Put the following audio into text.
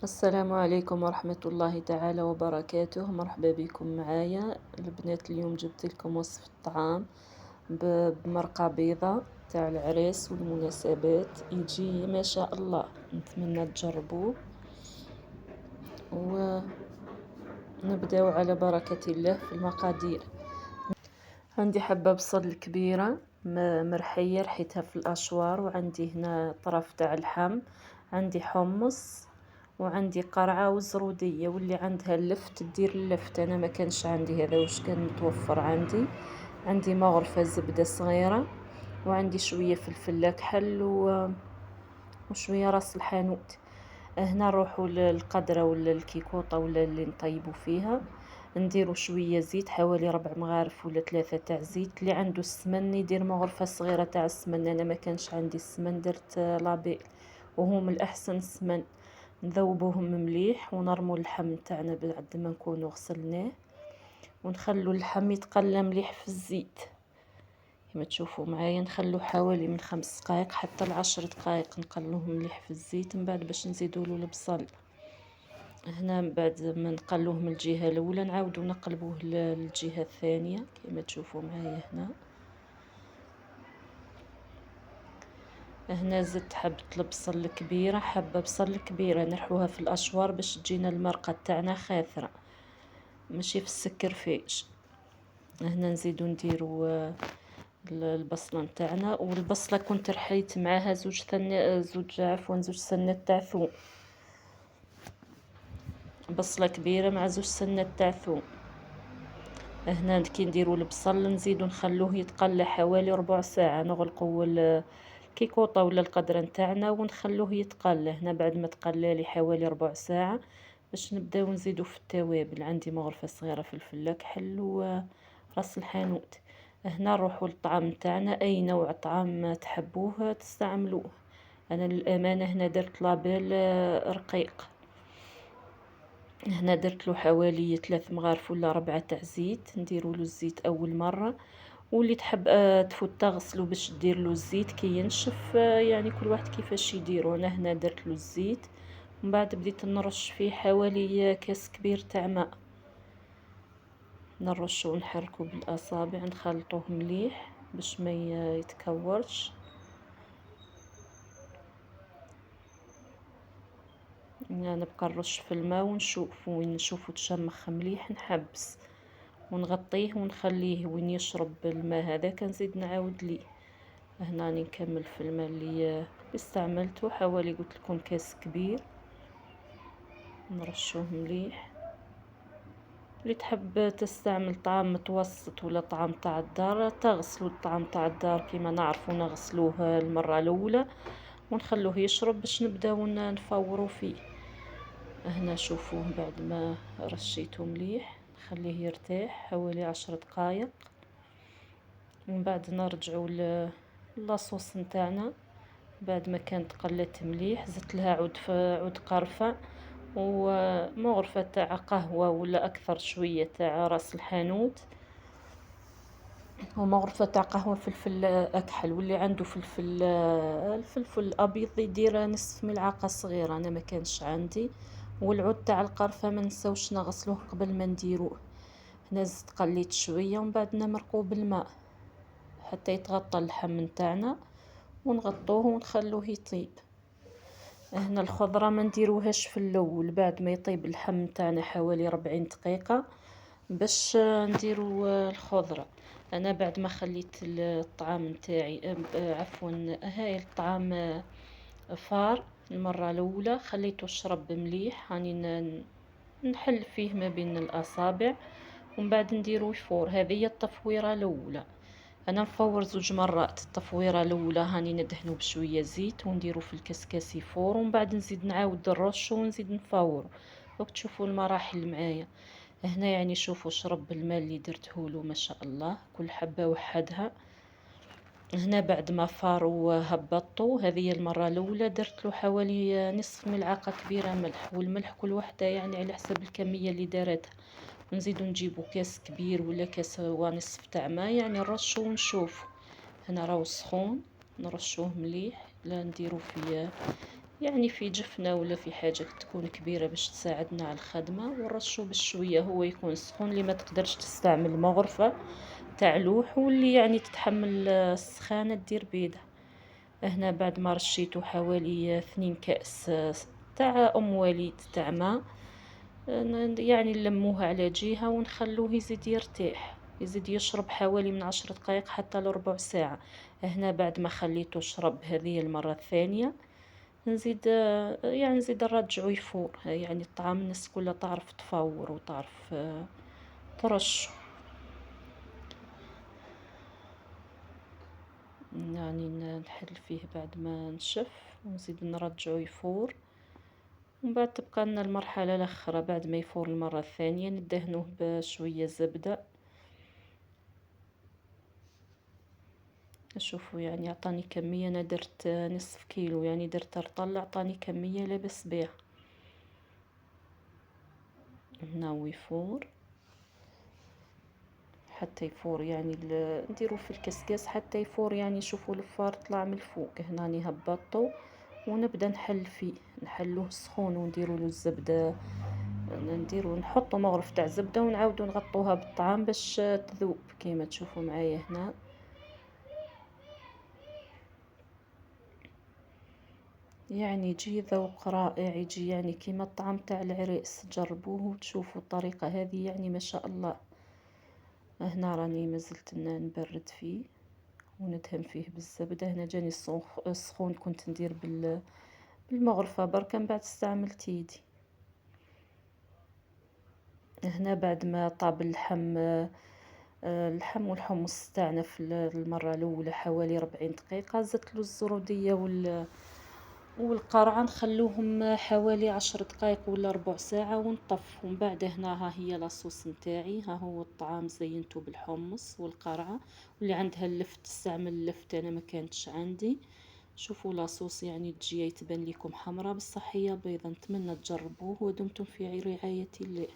السلام عليكم ورحمة الله تعالى وبركاته. مرحبا بكم معايا البنات. اليوم جبت لكم وصفة طعام بمرقة بيضة تاع العريس والمناسبات، يجي ما شاء الله. نتمنى تجربوه ونبداو على بركة الله في المقادير. عندي حبة بصل كبيرة مرحية رحيتها في الأشوار، وعندي هنا طرف تاع اللحم، عندي حمص، وعندي قرعة وزرودية، واللي عندها اللفت دير اللفت. انا ما كانش عندي هذا واش كان متوفر عندي مغرفة زبدة صغيرة، وعندي شوية فلفل اكحل وشوية راس الحانوت. هنا نروحوا للقدرة ولا الكيكوطة ولا اللي نطيبوا فيها، نديروا شوية زيت، حوالي 4 مغارف ولا 3 تاع زيت. اللي عنده السمن يدير مغرفة صغيرة تاع السمن، انا ما كانش عندي السمن درت لابيل، وهو من الاحسن السمن. نذوبوهم مليح ونرموا اللحم تاعنا بعد ما نكونوا غسلناه، ونخلوا اللحم يتقلى مليح في الزيت كما تشوفوا معايا. نخلو حوالي من 5 دقائق حتى ل10 دقائق نقلوه مليح في الزيت، من بعد باش نزيدوا له البصل. هنا بعد ما نقلوه من الجهه الاولى نعاودوا نقلبوه للجهه الثانيه كما تشوفوا معايا. هنا زدت حبة البصل الكبيرة، حبة بصل كبيرة نرحوها في الاشوار باش تجينا المرقة تاعنا خاثرة ماشي في السكر فيش. هنا نزيدو نديرو البصلة نتاعنا، والبصلة كنت رحيت معاها زوج سنات تاع ثوم، بصلة كبيرة مع 2 سنات تاع ثوم. هنا كي نديرو البصل نزيدو نخلوه يتقلى حوالي ربع ساعة، نغلقو الكيكوطة ولا القدرة نتاعنا ونخلوه يتقلى. هنا بعد ما تقلى لي حوالي ربع ساعة باش نبداو نزيدو في التوابل. عندي مغرفة صغيرة فلفل اكحل وراس الحانوت. هنا نروحو للطعام نتاعنا، اي نوع طعام تحبوه تستعملوه. انا للامانة هنا درت لابيل رقيق، هنا درت له حوالي 3 مغارف ولا 4 تاع زيت. نديروا له الزيت اول مره، واللي تحب تفوت تغسلو باش دير له الزيت كي ينشف، يعني كل واحد كيفاش يديرو. انا هنا درت له الزيت، ومن بعد بديت نرش فيه حوالي كاس كبير تاع ماء، نرشو ونحركو بالاصابع نخلطوه مليح باش ما يتكورش. يعني نبقى نرش في الماء ونشوف وين نشوفو تشمخ مليح نحبس ونغطيه ونخليه وين يشرب الماء هذاك نزيد نعاود ليه. هنا راني نكمل في الماء اللي استعملته، حوالي قلت لكم كاس كبير، نرشوه مليح. اللي تحب تستعمل طعام متوسط ولا طعام تاع الدار تغسلوا الطعام تاع الدار كما نعرفوا نغسلوه المرة الاولى ونخلوه يشرب باش نبداو نفوروا فيه. هنا شوفوه بعد ما رشيته مليح نخليه يرتاح حوالي 10 دقائق، ومن بعد نرجعوا لاصوص نتاعنا. بعد ما كانت قلت مليح زدت لها عود قرفة ومغرفة تاع قهوة ولا اكثر شوية تاع راس الحانوت، ومغرفة تاع قهوة فلفل اكحل. واللي عنده الفلفل الابيض يدير نصف ملعقة صغيرة، انا ما كانش عندي. والعود تاع القرفة ما نساوش نغسلوه قبل ما نديروه. هنا زدت قليت شوية ومن بعد نمرقوه بالماء حتى يتغطى اللحم نتاعنا، ونغطوه ونخلوه يطيب. هنا الخضرة ما نديروهاش في الاول، بعد ما يطيب اللحم نتاعنا حوالي 40 دقيقة باش نديرو الخضرة. انا بعد ما خليت الطعام نتاعي عفوا هاي الطعام فار المرة الاولى خليته شرب مليح، راني نحل فيه ما بين الاصابع ومن بعد نديرو يفور. هذه هي التفويرة الاولى. انا نفور 2 مرات. التفويره الاولى هاني ندهنو بشويه زيت ونديرو في الكسكاس يفور، ومن بعد نزيد نعاود نرش ونزيد نفور. دوك تشوفوا المراحل معايا. هنا يعني شوفوا شرب الماء اللي درتهولو ما شاء الله، كل حبه وحدها. هنا بعد ما فار وهبطو، هذه المره الاولى درت له حوالي نصف ملعقه كبيره ملح، والملح كل وحده يعني على حسب الكميه اللي دارتها. نزيدو نجيبو كاس كبير ولا كاس ونصف تاع ماء، يعني نرشو ونشوفو. هنا راهو سخون نرشوه مليح لا نديرو فيه يعني في جفنة ولا في حاجة تكون كبيرة باش تساعدنا على الخدمة، ونرشو بالشوية هو يكون سخون. اللي ما تقدرش تستعمل مغرفة تاع لوح، واللي يعني تتحمل السخانة دير بيدها. هنا بعد ما رشيته حوالي 2 كأس تاع ام وليد تاع ماء، يعني نلموه على جهة ونخلوه يزيد يرتاح، يزيد يشرب حوالي من 10 دقائق حتى لربع ساعة. هنا بعد ما خليته شرب هذه المرة الثانية، نزيد يعني نزيد نرجعو يفور. يعني الطعام الناس كلها تعرف تفور وتعرف ترش. يعني نحل فيه بعد ما نشف ونزيد نرجعو يفور. ومن بعد تبقى لنا المرحلة الأخرى بعد ما يفور المرة الثانية، ندهنوه بشوية زبدة. شوفوا يعني عطاني كمية، انا درت نصف كيلو، يعني درت رطل عطاني كمية لاباس بيها. هنا هو يفور حتى يفور، يعني نديرو في الكسكاس حتى يفور. يعني شوفوا الفار طلع من الفوق. هنا راني هبطو ونبدا نحل فيه، نحلوه سخون ونديرو له الزبده، نديرو نحطو مغرف تاع زبده ونعاودو نغطوها بالطعام باش تذوب كيما تشوفوا معايا هنا. يعني يجي ذوق رائع، يجي يعني كيما الطعام تاع العريس. جربوه وتشوفوا الطريقه هذه، يعني ما شاء الله. هنا راني مازلت نبرد فيه وندهن فيه بالزبدة. هنا جاني سخون، كنت ندير بالمغرفة بركا، من بعد استعملت يدي. هنا بعد ما طاب اللحم والحمص تاعنا في المرة الأولى حوالي 40 دقيقة، زدت له الزرودية والقرعة، نخلوهم حوالي 10 دقائق ولا ربع ساعة ونطف. ومن بعد هنا ها هي لاصوص نتاعي. ها هو الطعام زينته بالحمص والقرعة، واللي عندها اللفت تستعمل اللفت، انا ما كانتش عندي. شوفوا لاصوص يعني تجي تبان لكم حمرة، بصح هي بيضة. نتمنى تجربوه ودمتم في رعاية الله.